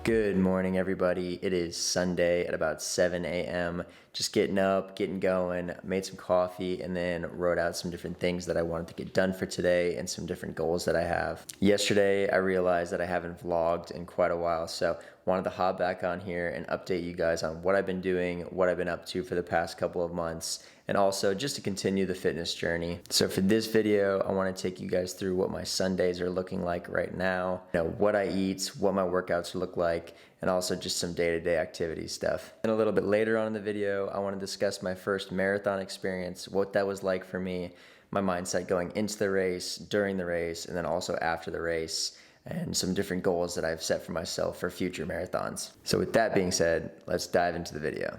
Good morning, everybody. It is Sunday at about 7 a.m. Just getting up, getting going, made some coffee, and then wrote out some different things that I wanted to get done for today and some different goals that I have. Yesterday, I realized that I haven't vlogged in quite a while, so wanted to hop back on here and update you guys on what I've been doing, what I've been up to for the past couple of months, and also just to continue the fitness journey. So for this video, I want to take you guys through what my Sundays are looking like right now, what I eat, what my workouts look like, and also just some day-to-day activity stuff. And a little bit later on in the video, I want to discuss my first marathon experience, what that was like for me, my mindset going into the race, during the race, and then also after the race, and some different goals that I've set for myself for future marathons. So with that being said, let's dive into the video.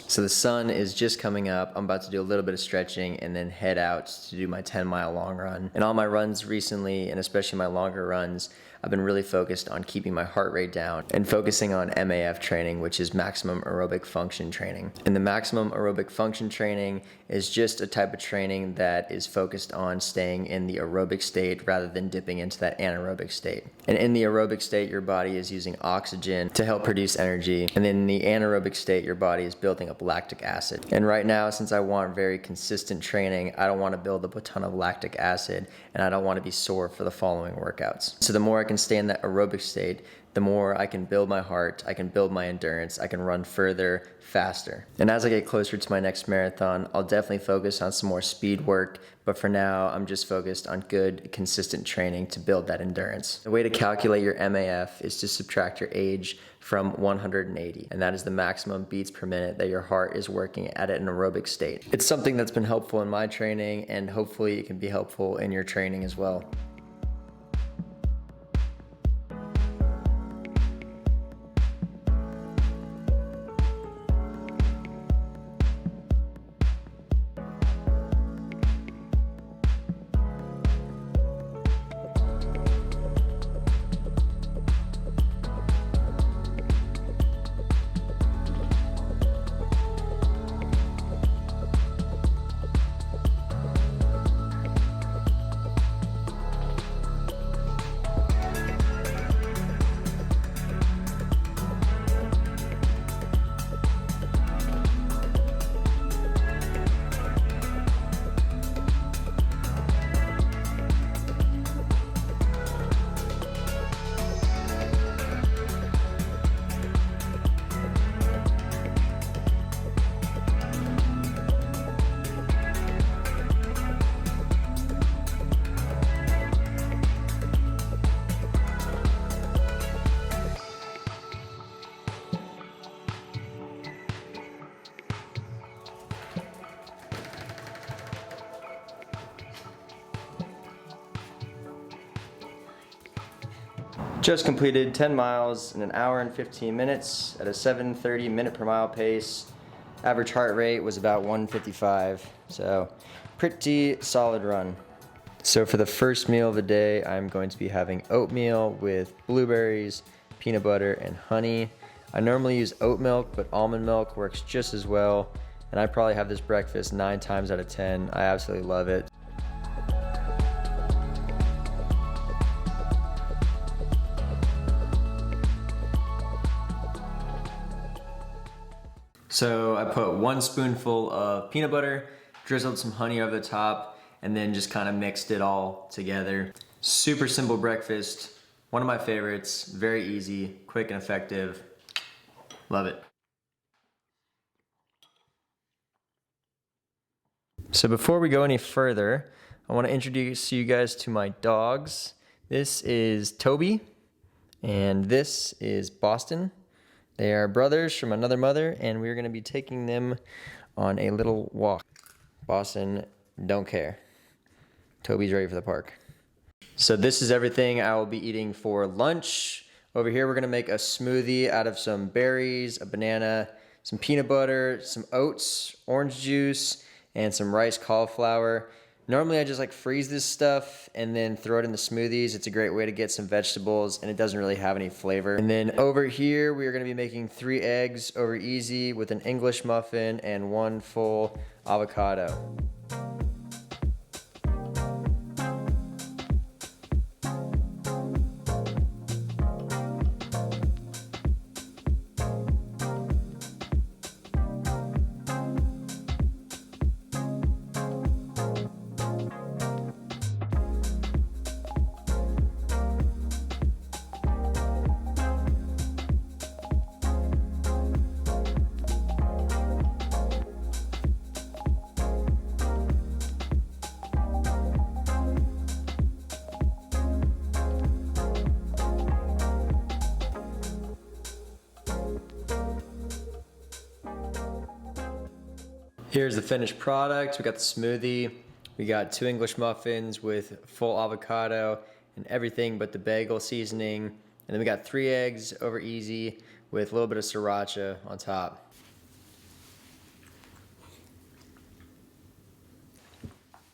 So the sun is just coming up. I'm about to do a little bit of stretching and then head out to do my 10-mile long run. And all my runs recently, and especially my longer runs, I've been really focused on keeping my heart rate down and focusing on MAF training, which is maximum aerobic function training. And the maximum aerobic function training is just a type of training that is focused on staying in the aerobic state rather than dipping into that anaerobic state. And in the aerobic state, your body is using oxygen to help produce energy. And then in the anaerobic state, your body is building up lactic acid. And right now, since I want very consistent training, I don't want to build up a ton of lactic acid, and I don't want to be sore for the following workouts. So the more I can stay in that aerobic state, the more I can build my heart, I can build my endurance, I can run further, faster. And as I get closer to my next marathon, I'll definitely focus on some more speed work, but for now, I'm just focused on good, consistent training to build that endurance. The way to calculate your MAF is to subtract your age from 180, and that is the maximum beats per minute that your heart is working at an aerobic state. It's something that's been helpful in my training, and hopefully it can be helpful in your training as well. Just completed 10 miles in an hour and 15 minutes at a 7:30 minute per mile pace. Average heart rate was about 155, so pretty solid run. So for the first meal of the day, I'm going to be having oatmeal with blueberries, peanut butter, and honey. I normally use oat milk, but almond milk works just as well, and I probably have this breakfast 9 times out of 10. I absolutely love it. So I put 1 spoonful of peanut butter, drizzled some honey over the top, and then just kind of mixed it all together. Super simple breakfast, one of my favorites, very easy, quick and effective. Love it. So before we go any further, I want to introduce you guys to my dogs. This is Toby, and this is Boston. They are brothers from another mother, and we're going to be taking them on a little walk. Boston, don't care. Toby's ready for the park. So this is everything I will be eating for lunch. Over here, we're going to make a smoothie out of some berries, a banana, some peanut butter, some oats, orange juice, and some rice cauliflower. Normally I just like freeze this stuff and then throw it in the smoothies. It's a great way to get some vegetables and it doesn't really have any flavor. And then over here, we are gonna be making 3 eggs over easy with an English muffin and 1 full avocado. Here's the finished product. We got the smoothie. We got 2 English muffins with full avocado and everything but the bagel seasoning. And then we got 3 eggs over easy with a little bit of sriracha on top.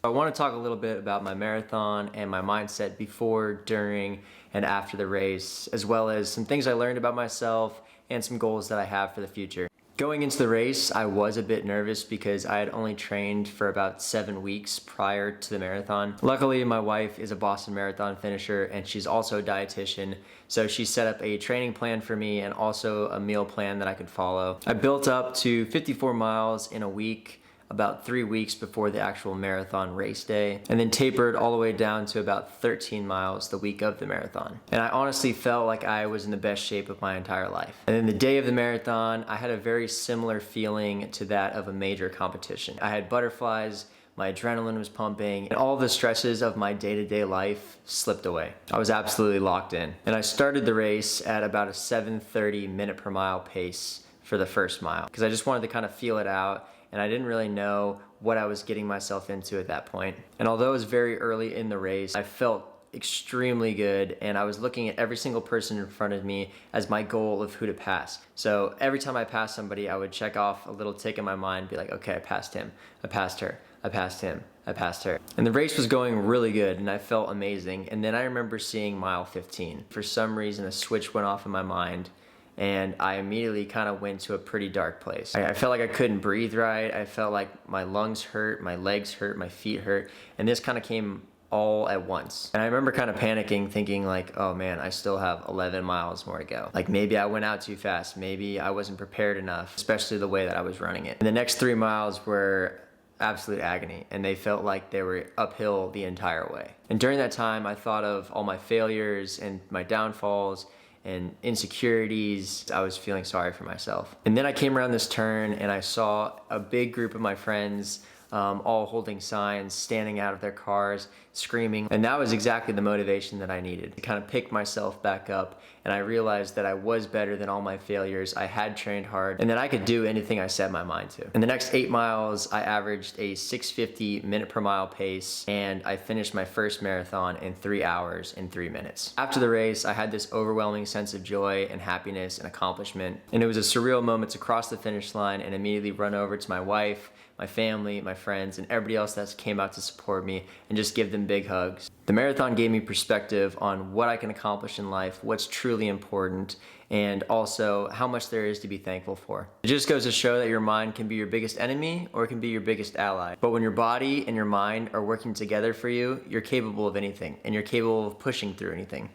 I want to talk a little bit about my marathon and my mindset before, during, and after the race, as well as some things I learned about myself and some goals that I have for the future. Going into the race, I was a bit nervous because I had only trained for about 7 weeks prior to the marathon. Luckily, my wife is a Boston Marathon finisher and she's also a dietitian, so she set up a training plan for me and also a meal plan that I could follow. I built up to 54 miles in a week, about 3 weeks before the actual marathon race day, and then tapered all the way down to about 13 miles the week of the marathon. And I honestly felt like I was in the best shape of my entire life. And then the day of the marathon, I had a very similar feeling to that of a major competition. I had butterflies, my adrenaline was pumping, and all the stresses of my day-to-day life slipped away. I was absolutely locked in. And I started the race at about a 7:30 minute per mile pace for the first mile, because I just wanted to kind of feel it out, and I didn't really know what I was getting myself into at that point. And although it was very early in the race, I felt extremely good, and I was looking at every single person in front of me as my goal of who to pass. So every time I passed somebody, I would check off a little tick in my mind, be like, okay, I passed him, I passed her, I passed him, I passed her. And the race was going really good and I felt amazing. And then I remember seeing mile 15. For some reason, a switch went off in my mind, and I immediately kind of went to a pretty dark place. I felt like I couldn't breathe right. I felt like my lungs hurt, my legs hurt, my feet hurt, and this kind of came all at once. And I remember kind of panicking, thinking like, oh man, I still have 11 miles more to go. Like maybe I went out too fast, maybe I wasn't prepared enough, especially the way that I was running it. And the next 3 miles were absolute agony, and they felt like they were uphill the entire way. And during that time, I thought of all my failures and my downfalls and insecurities. I was feeling sorry for myself. And then I came around this turn and I saw a big group of my friends all holding signs, standing out of their cars, screaming. And that was exactly the motivation that I needed to kind of pick myself back up. And I realized that I was better than all my failures. I had trained hard and that I could do anything I set my mind to. In the next 8 miles, I averaged a 6:50 minute per mile pace, and I finished my first marathon in 3 hours and 3 minutes. After the race, I had this overwhelming sense of joy and happiness and accomplishment. And it was a surreal moment to cross the finish line and immediately run over to my wife, my family, my friends, and everybody else that came out to support me and just give them big hugs. The marathon gave me perspective on what I can accomplish in life, what's truly important, and also how much there is to be thankful for. It just goes to show that your mind can be your biggest enemy or it can be your biggest ally. But when your body and your mind are working together for you, you're capable of anything, and you're capable of pushing through anything.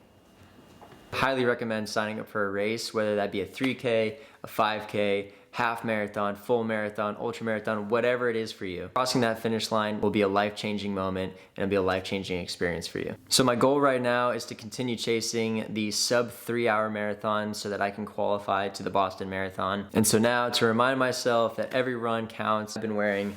Highly recommend signing up for a race, whether that be a 3K, a 5K, half marathon, full marathon, ultra marathon, whatever it is for you. Crossing that finish line will be a life-changing moment and it'll be a life-changing experience for you. So my goal right now is to continue chasing the sub 3 hour marathon so that I can qualify to the Boston Marathon. And so now, to remind myself that every run counts, I've been wearing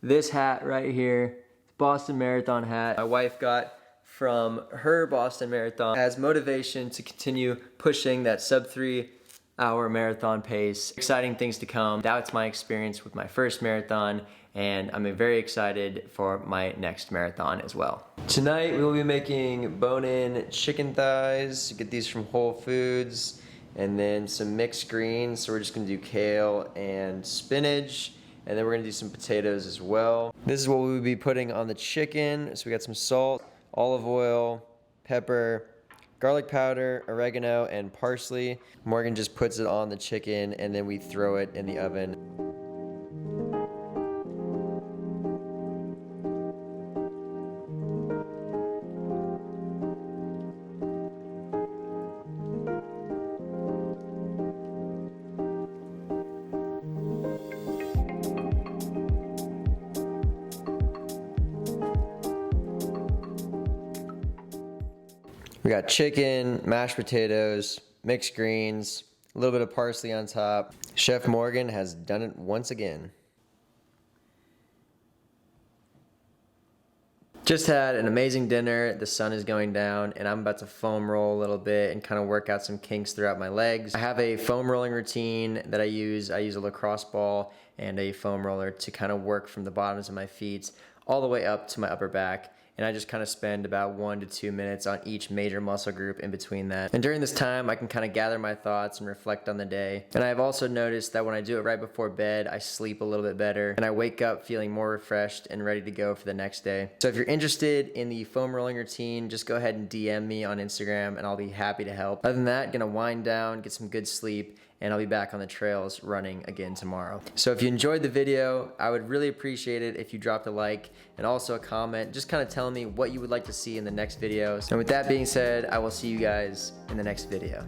this hat right here, Boston Marathon hat my wife got from her Boston Marathon as motivation to continue pushing that sub 3 hour marathon pace. Exciting things to come. That's my experience with my first marathon, and I'm very excited for my next marathon as well. Tonight we will be making bone-in chicken thighs. You get these from Whole Foods, and then some mixed greens. So we're just gonna do kale and spinach, and then we're gonna do some potatoes as well. This is what we would be putting on the chicken. So we got some salt, olive oil, pepper, garlic powder, oregano, and parsley. Morgan just puts it on the chicken and then we throw it in the oven. We got chicken, mashed potatoes, mixed greens, a little bit of parsley on top. Chef Morgan has done it once again. Just had an amazing dinner. The sun is going down and I'm about to foam roll a little bit and kind of work out some kinks throughout my legs. I have a foam rolling routine that I use. I use a lacrosse ball and a foam roller to kind of work from the bottoms of my feet all the way up to my upper back. And I just kind of spend about 1 to 2 minutes on each major muscle group in between that. And during this time, I can kind of gather my thoughts and reflect on the day. And I've also noticed that when I do it right before bed, I sleep a little bit better and I wake up feeling more refreshed and ready to go for the next day. So if you're interested in the foam rolling routine, just go ahead and DM me on Instagram and I'll be happy to help. Other than that, gonna wind down, get some good sleep, and I'll be back on the trails running again tomorrow. So if you enjoyed the video, I would really appreciate it if you dropped a like and also a comment, just kind of telling me what you would like to see in the next videos. And with that being said, I will see you guys in the next video.